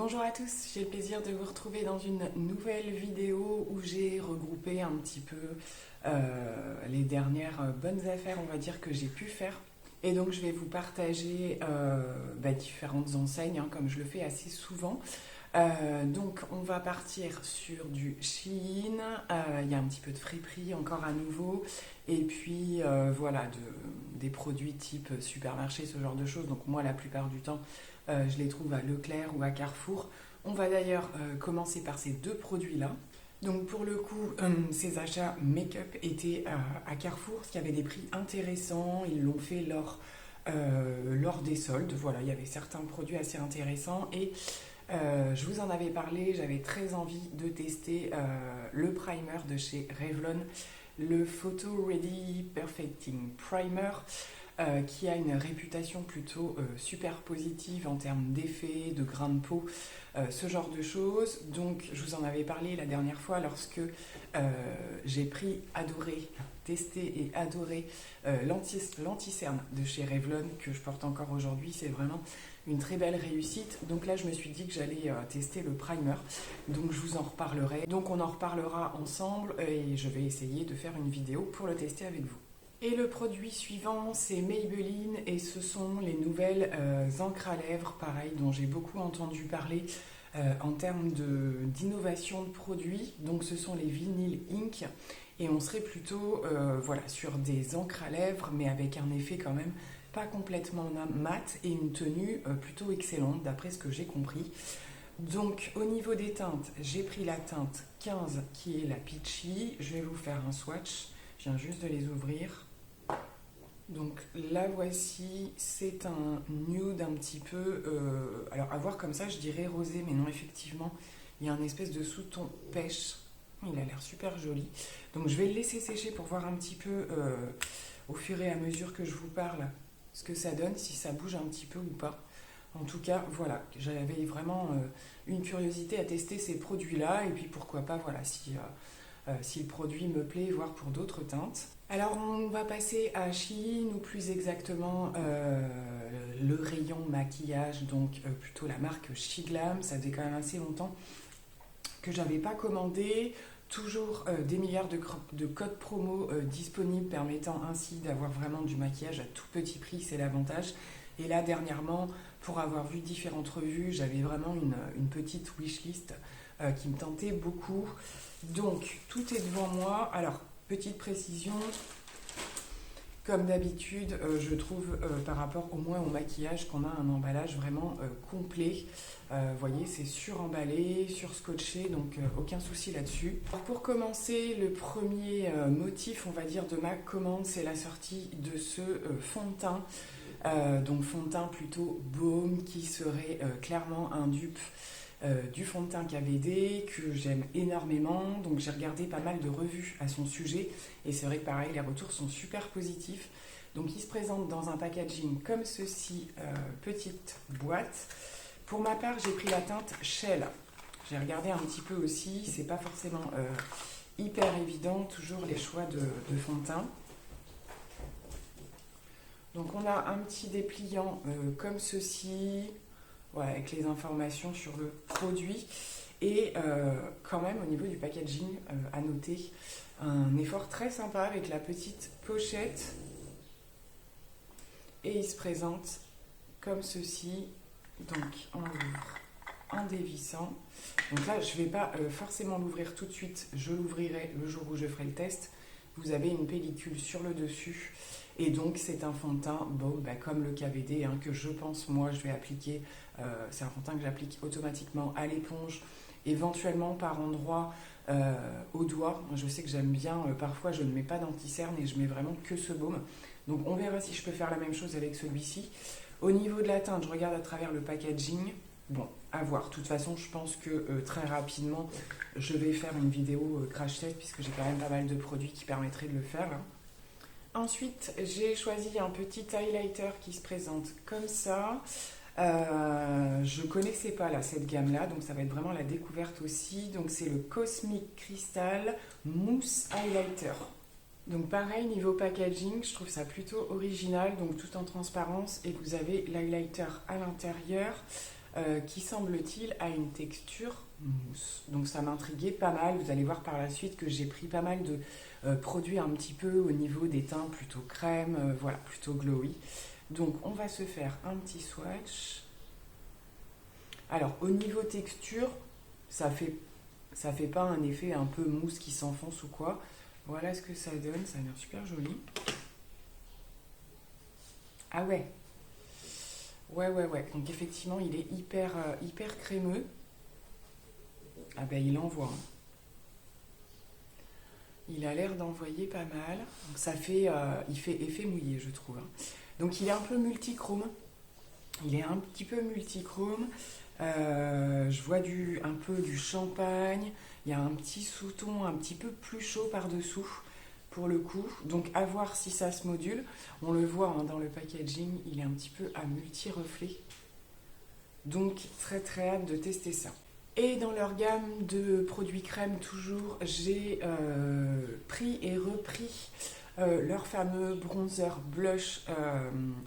Bonjour à tous, j'ai le plaisir de vous retrouver dans une nouvelle vidéo où j'ai regroupé un petit peu les dernières bonnes affaires, on va dire, que j'ai pu faire. Et donc je vais vous partager différentes enseignes, hein, comme je le fais assez souvent. Donc on va partir sur du Shein, il y a un petit peu de friperie encore à nouveau, et puis des produits type supermarché, ce genre de choses. Donc moi la plupart du temps je les trouve à Leclerc ou à Carrefour. On va d'ailleurs commencer par ces deux produits-là. Donc pour le coup, ces achats make-up étaient à Carrefour, parce qu'il y avait des prix intéressants, ils l'ont fait lors des soldes. Voilà, il y avait certains produits assez intéressants et je vous en avais parlé, j'avais très envie de tester le primer de chez Revlon, le Photo Ready Perfecting Primer, qui a une réputation plutôt super positive en termes d'effet, de grain de peau, ce genre de choses. Donc je vous en avais parlé la dernière fois lorsque j'ai testé et adoré l'anti-cerne de chez Revlon que je porte encore aujourd'hui. C'est vraiment une très belle réussite. Donc là je me suis dit que j'allais tester le primer, donc je vous en reparlerai. Donc on en reparlera ensemble et je vais essayer de faire une vidéo pour le tester avec vous. Et le produit suivant, c'est Maybelline et ce sont les nouvelles encres à lèvres, pareil, dont j'ai beaucoup entendu parler en termes d'innovation de produits. Donc ce sont les Vinyl Ink et on serait plutôt sur des encres à lèvres mais avec un effet quand même pas complètement mat et une tenue plutôt excellente d'après ce que j'ai compris. Donc au niveau des teintes, j'ai pris la teinte 15 qui est la Peachy. Je vais vous faire un swatch, je viens juste de les ouvrir. Donc la voici, c'est un nude un petit peu, alors à voir comme ça je dirais rosé, mais non, effectivement il y a un espèce de sous-ton pêche, il a l'air super joli. Donc je vais le laisser sécher pour voir un petit peu au fur et à mesure que je vous parle ce que ça donne, si ça bouge un petit peu ou pas. En tout cas voilà, j'avais vraiment une curiosité à tester ces produits là et puis pourquoi pas si le produit me plaît, voire pour d'autres teintes. Alors on va passer à Shein, ou plus exactement le rayon maquillage, donc plutôt la marque Shiglam. Ça faisait quand même assez longtemps que j'avais pas commandé. Toujours des milliards de codes promo disponibles, permettant ainsi d'avoir vraiment du maquillage à tout petit prix, c'est l'avantage. Et là dernièrement, pour avoir vu différentes revues, j'avais vraiment une petite wishlist qui me tentait beaucoup. Donc tout est devant moi. Alors petite précision, comme d'habitude, je trouve par rapport au moins au maquillage qu'on a un emballage vraiment complet. Vous voyez, c'est suremballé, surscotché, donc aucun souci là-dessus. Pour commencer, le premier motif, on va dire, de ma commande, c'est la sortie de ce fond de teint. Donc fond de teint plutôt baume qui serait clairement un dupe du fond de teint KVD que j'aime énormément. Donc j'ai regardé pas mal de revues à son sujet et c'est vrai que pareil, les retours sont super positifs. Donc il se présente dans un packaging comme ceci, petite boîte. Pour ma part, j'ai pris la teinte Shell. J'ai regardé un petit peu aussi, c'est pas forcément hyper évident, toujours les choix de fond de teint. Donc on a un petit dépliant comme ceci, voilà, avec les informations sur le produit. Et quand même au niveau du packaging, à noter un effort très sympa avec la petite pochette. Et il se présente comme ceci. Donc on l'ouvre en dévissant. Donc là je ne vais pas forcément l'ouvrir tout de suite, je l'ouvrirai le jour où je ferai le test. Vous avez une pellicule sur le dessus et donc c'est un fond de teint comme le KVD que je pense moi je vais appliquer. C'est un fond de teint que j'applique automatiquement à l'éponge, éventuellement par endroit au doigt. Je sais que j'aime bien, parfois je ne mets pas d'anti-cerne et je mets vraiment que ce baume. Donc on verra si je peux faire la même chose avec celui-ci. Au niveau de la teinte, je regarde à travers le packaging. Bon, à voir. De toute façon, je pense que très rapidement, je vais faire une vidéo crash test puisque j'ai quand même pas mal de produits qui permettraient de le faire. Ensuite, j'ai choisi un petit highlighter qui se présente comme ça. Je connaissais pas cette gamme-là, donc ça va être vraiment la découverte aussi. Donc c'est le Cosmic Crystal Mousse Highlighter. Donc pareil, niveau packaging, je trouve ça plutôt original, donc tout en transparence et vous avez l'highlighter à l'intérieur. qui semble-t-il a une texture mousse. Donc ça m'intriguait pas mal. Vous allez voir par la suite que j'ai pris pas mal de produits un petit peu au niveau des teints plutôt crème, voilà, plutôt glowy. Donc on va se faire un petit swatch. Alors au niveau texture, ça fait pas un effet un peu mousse qui s'enfonce ou quoi. Voilà ce que ça donne, ça a l'air super joli. Ah ouais. Ouais. Donc effectivement, il est hyper crémeux. Ah ben il envoie. Hein. Il a l'air d'envoyer pas mal. Donc ça fait, il fait effet mouillé, je trouve. Hein. Donc il est un peu multichrome. Il est un petit peu multichrome. Je vois un peu du champagne. Il y a un petit sous-ton un petit peu plus chaud par-dessous pour le coup. Donc à voir si ça se module. On le voit hein, dans le packaging, il est un petit peu à multi-reflet. Donc très hâte de tester ça. Et dans leur gamme de produits crème toujours, j'ai pris et repris leur fameux bronzer blush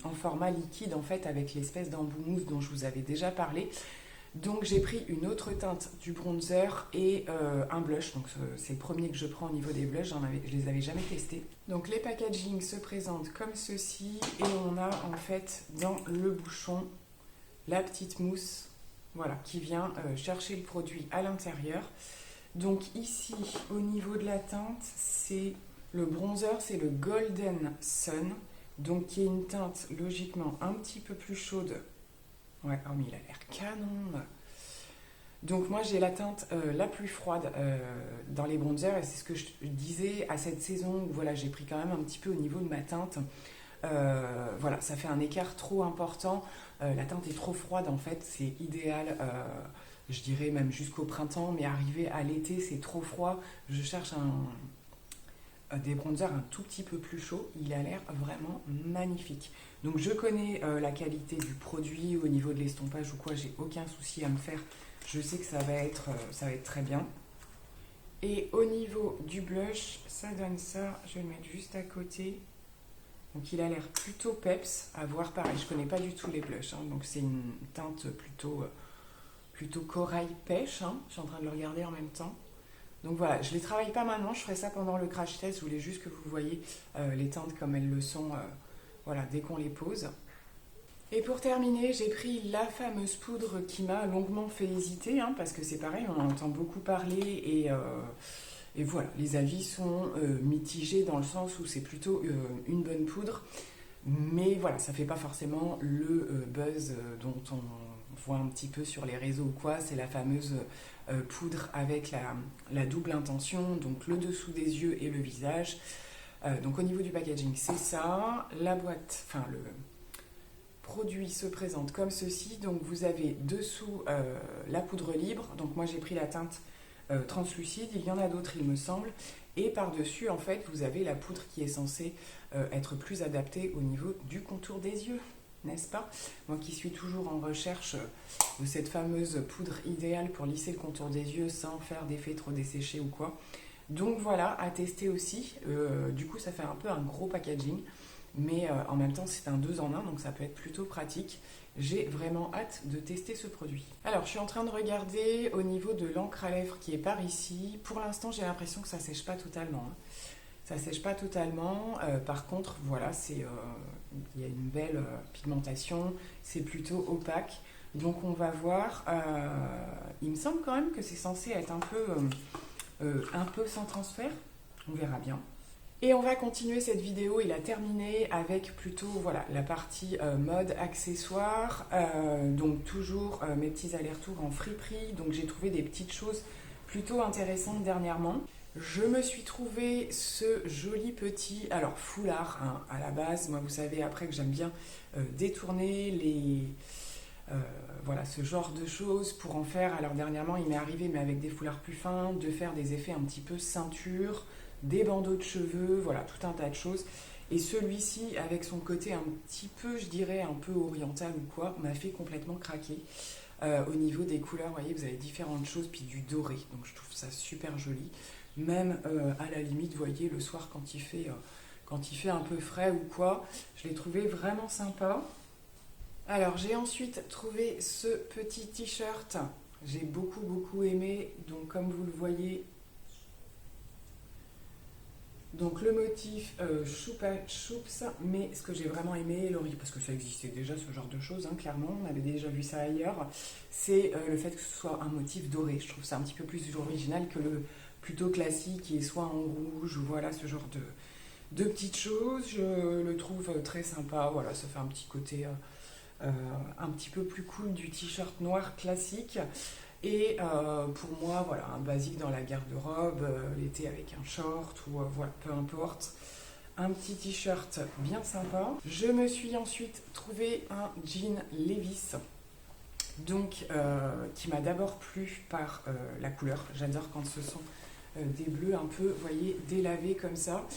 en format liquide en fait avec l'espèce d'embout mousse dont je vous avais déjà parlé. Donc j'ai pris une autre teinte du bronzer et un blush. Donc c'est le premier que je prends au niveau des blushs, je les avais jamais testés. Donc les packagings se présentent comme ceci et on a en fait dans le bouchon la petite mousse. Voilà, qui vient chercher le produit à l'intérieur. Donc ici, au niveau de la teinte, c'est le bronzer, c'est le Golden Sun, donc qui est une teinte logiquement un petit peu plus chaude. Ouais, oh mais il a l'air canon. Donc moi j'ai la teinte la plus froide dans les bronzers et c'est ce que je disais à cette saison où voilà, j'ai pris quand même un petit peu au niveau de ma teinte. Voilà, ça fait un écart trop important. La teinte est trop froide en fait, c'est idéal, je dirais même jusqu'au printemps, mais arrivé à l'été c'est trop froid. Je cherche des bronzers un tout petit peu plus chauds, il a l'air vraiment magnifique. Donc je connais la qualité du produit au niveau de l'estompage ou quoi, j'ai aucun souci à me faire. Je sais que ça va être très bien. Et au niveau du blush, ça donne ça, je vais le mettre juste à côté. Donc il a l'air plutôt peps, à voir pareil, je connais pas du tout les blushs, hein, donc c'est une teinte plutôt corail pêche, hein, je suis en train de le regarder en même temps. Donc voilà, je les travaille pas maintenant, je ferai ça pendant le crash test, je voulais juste que vous voyez les teintes comme elles le sont, voilà, dès qu'on les pose. Et pour terminer, j'ai pris la fameuse poudre qui m'a longuement fait hésiter, hein, parce que c'est pareil, on en entend beaucoup parler et voilà, les avis sont mitigés dans le sens où c'est plutôt une bonne poudre, mais voilà, ça fait pas forcément le buzz dont on voit un petit peu sur les réseaux ou quoi. C'est la fameuse poudre avec la double intention, donc le dessous des yeux et le visage. Donc au niveau du packaging, c'est ça. La boîte, enfin le produit se présente comme ceci. Donc vous avez dessous la poudre libre. Donc moi j'ai pris la teinte translucide, il y en a d'autres il me semble, et par-dessus en fait vous avez la poudre qui est censée être plus adaptée au niveau du contour des yeux, n'est-ce pas? Moi qui suis toujours en recherche de cette fameuse poudre idéale pour lisser le contour des yeux sans faire d'effet trop desséché ou quoi. Donc voilà, à tester aussi. Du coup ça fait un peu un gros packaging, mais en même temps c'est un 2 en 1, donc ça peut être plutôt pratique. J'ai vraiment hâte de tester ce produit. Alors, je suis en train de regarder au niveau de l'encre à lèvres qui est par ici. Pour l'instant, j'ai l'impression que ça sèche pas totalement. Hein. Ça sèche pas totalement. Par contre, voilà, il y a une belle pigmentation. C'est plutôt opaque. Donc, on va voir. Il me semble quand même que c'est censé être un peu sans transfert. On verra bien. Et on va continuer cette vidéo et la terminer avec plutôt voilà, la partie mode, accessoires. Donc toujours mes petits allers-retours en friperie. Donc j'ai trouvé des petites choses plutôt intéressantes dernièrement. Je me suis trouvé ce joli petit foulard hein, à la base. Moi vous savez après que j'aime bien détourner voilà, ce genre de choses pour en faire. Alors dernièrement il m'est arrivé mais avec des foulards plus fins de faire des effets un petit peu ceinture, des bandeaux de cheveux, voilà, tout un tas de choses. Et celui-ci, avec son côté un petit peu, je dirais, un peu oriental ou quoi, m'a fait complètement craquer. Au niveau des couleurs, vous voyez, vous avez différentes choses, puis du doré. Donc je trouve ça super joli. Même à la limite, vous voyez, le soir quand il fait un peu frais ou quoi, je l'ai trouvé vraiment sympa. Alors, j'ai ensuite trouvé ce petit t-shirt. J'ai beaucoup aimé. Donc, comme vous le voyez, donc le motif choupa choups, mais ce que j'ai vraiment aimé, Laurie, parce que ça existait déjà ce genre de choses, hein, clairement, on avait déjà vu ça ailleurs, c'est le fait que ce soit un motif doré. Je trouve ça un petit peu plus original que le plutôt classique qui est soit en rouge ou voilà ce genre de petites choses. Je le trouve très sympa. Voilà, ça fait un petit côté un petit peu plus cool du t-shirt noir classique. Et pour moi, voilà, un basique dans la garde-robe, l'été avec un short ou voilà, peu importe. Un petit t-shirt bien sympa. Je me suis ensuite trouvé un jean Levi's, donc qui m'a d'abord plu par la couleur. J'adore quand ce sont des bleus un peu, vous voyez, délavés comme ça.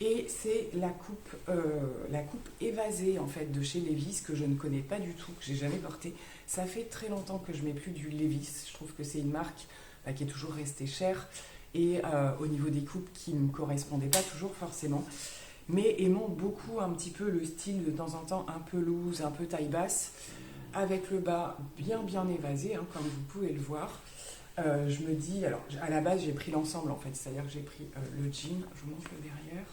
Et c'est la coupe évasée en fait de chez Levi's que je ne connais pas du tout, que j'ai jamais portée. Ça fait très longtemps que je mets plus du Levi's. Je trouve que c'est une marque qui est toujours restée chère et au niveau des coupes qui ne me correspondaient pas toujours forcément. Mais aimant beaucoup un petit peu le style de temps en temps un peu loose, un peu taille basse, avec le bas bien évasé, hein, comme vous pouvez le voir. Je me dis, alors à la base j'ai pris l'ensemble en fait, c'est-à-dire que j'ai pris le jean, je vous montre le derrière.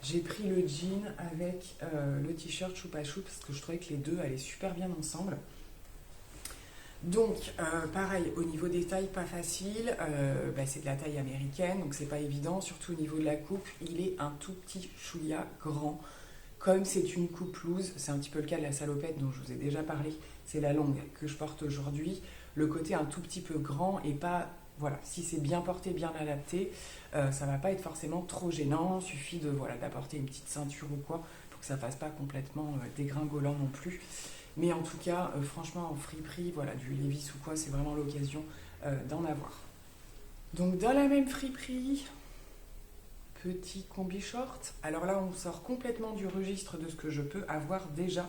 J'ai pris le jean avec le t-shirt choupa choups parce que je trouvais que les deux allaient super bien ensemble. Donc, pareil, au niveau des tailles, pas facile. C'est de la taille américaine, donc c'est pas évident. Surtout au niveau de la coupe, il est un tout petit chouïa grand. Comme c'est une coupe loose, c'est un petit peu le cas de la salopette dont je vous ai déjà parlé. C'est la longue que je porte aujourd'hui. Le côté un tout petit peu grand et pas... Voilà, si c'est bien porté, bien adapté, ça va pas être forcément trop gênant. Il suffit de d'apporter une petite ceinture ou quoi pour que ça fasse pas complètement dégringolant non plus. Mais en tout cas, franchement, en friperie, voilà, du Levi's ou quoi, c'est vraiment l'occasion d'en avoir. Donc dans la même friperie, petit combi short. Alors là, on sort complètement du registre de ce que je peux avoir déjà.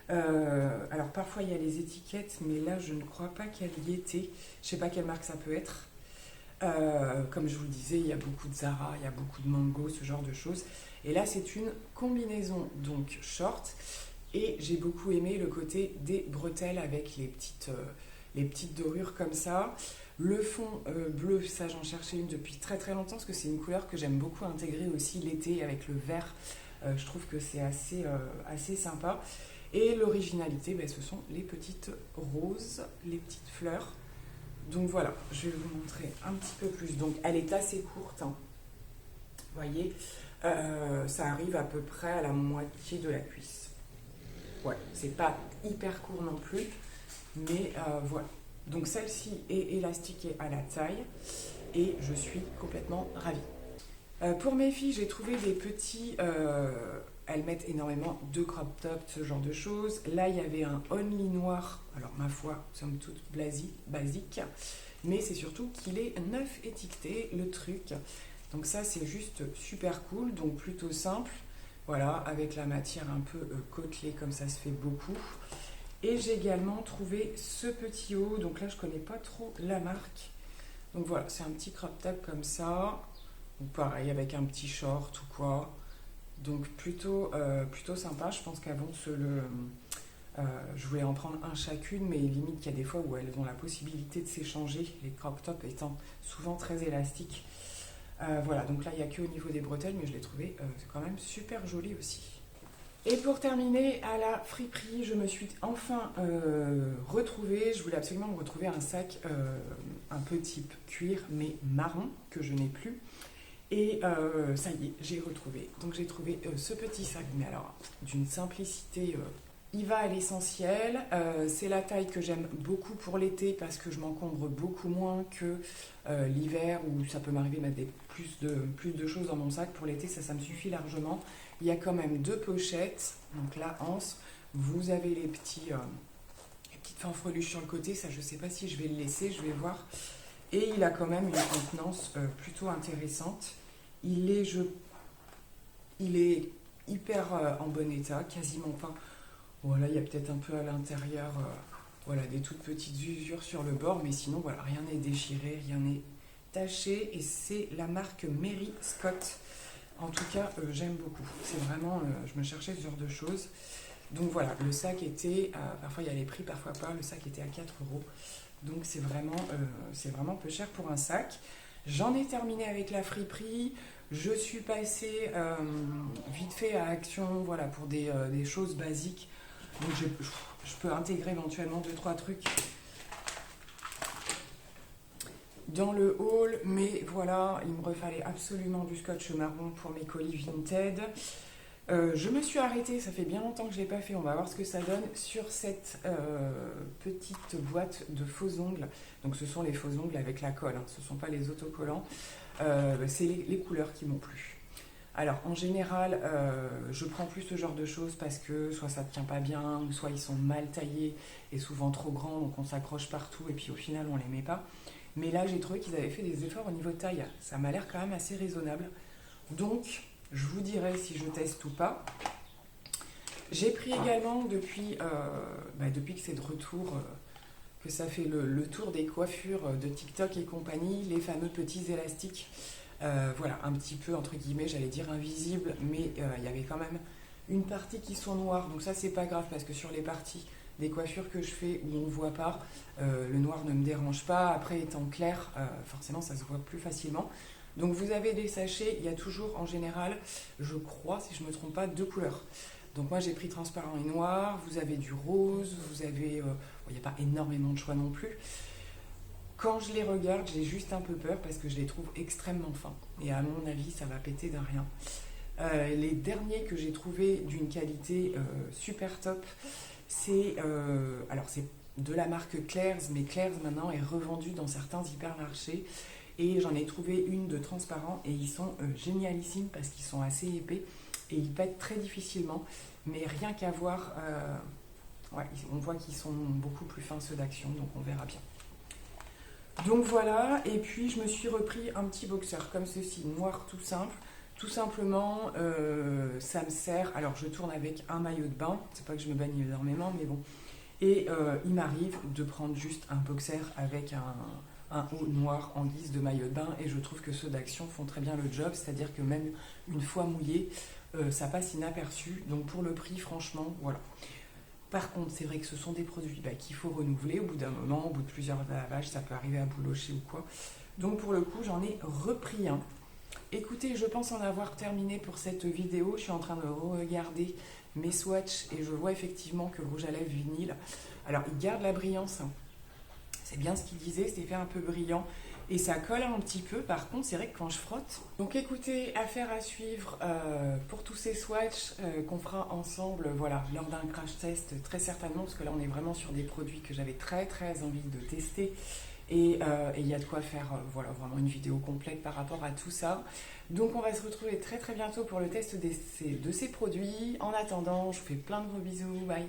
Alors parfois il y a les étiquettes, mais là je ne crois pas qu'elle y était. Je sais pas quelle marque ça peut être. Comme je vous le disais, il y a beaucoup de Zara, il y a beaucoup de Mango, ce genre de choses. Et là c'est une combinaison donc short. Et j'ai beaucoup aimé le côté des bretelles avec les petites dorures comme ça. Le fond bleu, ça j'en cherchais une depuis très longtemps parce que c'est une couleur que j'aime beaucoup intégrer aussi l'été avec le vert. Je trouve que c'est assez sympa. Et l'originalité, ce sont les petites roses, les petites fleurs. Donc voilà, je vais vous montrer un petit peu plus. Donc elle est assez courte, hein. Vous voyez, ça arrive à peu près à la moitié de la cuisse. Ouais, c'est pas hyper court non plus, mais voilà. Donc celle-ci est élastiquée à la taille et je suis complètement ravie. Pour mes filles, j'ai trouvé des petits... elles mettent énormément de crop top, ce genre de choses. Là, il y avait un only noir. Alors, ma foi, somme toute basique. Mais c'est surtout qu'il est neuf étiqueté, le truc. Donc ça, c'est juste super cool. Donc plutôt simple. Voilà, avec la matière un peu côtelée, comme ça se fait beaucoup. Et j'ai également trouvé ce petit haut. Donc là, je connais pas trop la marque. Donc voilà, c'est un petit crop top comme ça. Donc pareil, avec un petit short ou quoi. Donc plutôt sympa. Je pense qu'avant je voulais en prendre un chacune, mais limite qu'il y a des fois où elles ont la possibilité de s'échanger, les crop tops étant souvent très élastiques. Voilà, donc là il n'y a que au niveau des bretelles, mais je l'ai trouvé quand même super joli aussi. Et pour terminer, à la friperie, je me suis enfin retrouvée. Je voulais absolument me retrouver un sac un peu type cuir, mais marron, que je n'ai plus. Et ça y est, j'ai retrouvé. Donc j'ai trouvé ce petit sac, mais alors d'une simplicité, il va à l'essentiel. C'est la taille que j'aime beaucoup pour l'été parce que je m'encombre beaucoup moins que l'hiver où ça peut m'arriver de mettre plus de choses dans mon sac. Pour l'été, ça me suffit largement. Il y a quand même deux pochettes, donc la anse. Vous avez les petites fanfreluches sur le côté. Ça, je ne sais pas si je vais le laisser, je vais voir. Et il a quand même une contenance plutôt intéressante. Il est hyper en bon état, quasiment pas. Voilà, il y a peut-être un peu à l'intérieur, voilà, des toutes petites usures sur le bord, mais sinon, voilà, rien n'est déchiré, rien n'est taché. Et c'est la marque Mary Scott. En tout cas, j'aime beaucoup. C'est vraiment, je me cherchais ce genre de choses. Donc voilà, le sac était, parfois il y a les prix, parfois pas, le sac était à 4 euros. Donc c'est vraiment peu cher pour un sac. J'en ai terminé avec la friperie. Je suis passée vite fait à Action, voilà, pour des choses basiques. Donc je peux intégrer éventuellement 2-3 trucs dans le haul, mais voilà, il me refallait absolument du scotch marron pour mes colis Vinted. Je me suis arrêtée, ça fait bien longtemps que je ne l'ai pas fait, on va voir ce que ça donne, sur cette petite boîte de faux ongles. Donc ce sont les faux ongles avec la colle, hein, ce ne sont pas les autocollants. C'est les couleurs qui m'ont plu. Alors en général, je prends plus ce genre de choses parce que soit ça ne tient pas bien, ou soit ils sont mal taillés et souvent trop grands, donc on s'accroche partout et puis au final on ne les met pas. Mais là j'ai trouvé qu'ils avaient fait des efforts au niveau de taille, ça m'a l'air quand même assez raisonnable. Donc je vous dirai si je teste ou pas. J'ai pris également depuis que c'est de retour, que ça fait le tour des coiffures de TikTok et compagnie, les fameux petits élastiques. Voilà, un petit peu entre guillemets, j'allais dire invisibles, mais il y avait quand même une partie qui sont noires. Donc ça c'est pas grave parce que sur les parties des coiffures que je fais où on ne voit pas, le noir ne me dérange pas. Après étant clair, forcément ça se voit plus facilement. Donc vous avez des sachets, il y a toujours en général, je crois, si je ne me trompe pas, 2 couleurs. Donc moi j'ai pris transparent et noir, vous avez du rose, vous avez... il n'y a pas énormément de choix non plus. Quand je les regarde, j'ai juste un peu peur parce que je les trouve extrêmement fins. Et à mon avis, ça va péter d'un rien. Les derniers que j'ai trouvés d'une qualité super top, c'est de la marque Claire's, mais Claire's maintenant est revendue dans certains hypermarchés. Et j'en ai trouvé une de transparent et ils sont génialissimes parce qu'ils sont assez épais et ils pètent très difficilement. Mais rien qu'à voir, on voit qu'ils sont beaucoup plus fins ceux d'Action, donc on verra bien. Donc voilà, et puis je me suis repris un petit boxeur comme ceci, noir tout simple. Tout simplement, ça me sert. Alors je tourne avec un maillot de bain, c'est pas que je me baigne énormément, mais bon. Et il m'arrive de prendre juste un boxer avec un haut noir en guise de maillot de bain et je trouve que ceux d'Action font très bien le job, c'est-à-dire que même une fois mouillé, ça passe inaperçu. Donc pour le prix, franchement, voilà. Par contre, c'est vrai que ce sont des produits qu'il faut renouveler au bout d'un moment, au bout de plusieurs lavages, ça peut arriver à boulocher ou quoi. Donc pour le coup, j'en ai repris un. Écoutez, je pense en avoir terminé pour cette vidéo. Je suis en train de regarder mes swatchs et je vois effectivement que le rouge à lèvres vinyle, alors il garde la brillance. C'est bien ce qu'il disait, c'est fait un peu brillant et ça colle un petit peu. Par contre, c'est vrai que quand je frotte... Donc écoutez, affaire à suivre pour tous ces swatchs qu'on fera ensemble, voilà, lors d'un crash test, très certainement, parce que là on est vraiment sur des produits que j'avais très envie de tester. Et il y a de quoi faire voilà, vraiment une vidéo complète par rapport à tout ça. Donc on va se retrouver très bientôt pour le test de ces produits. En attendant, je vous fais plein de gros bisous. Bye!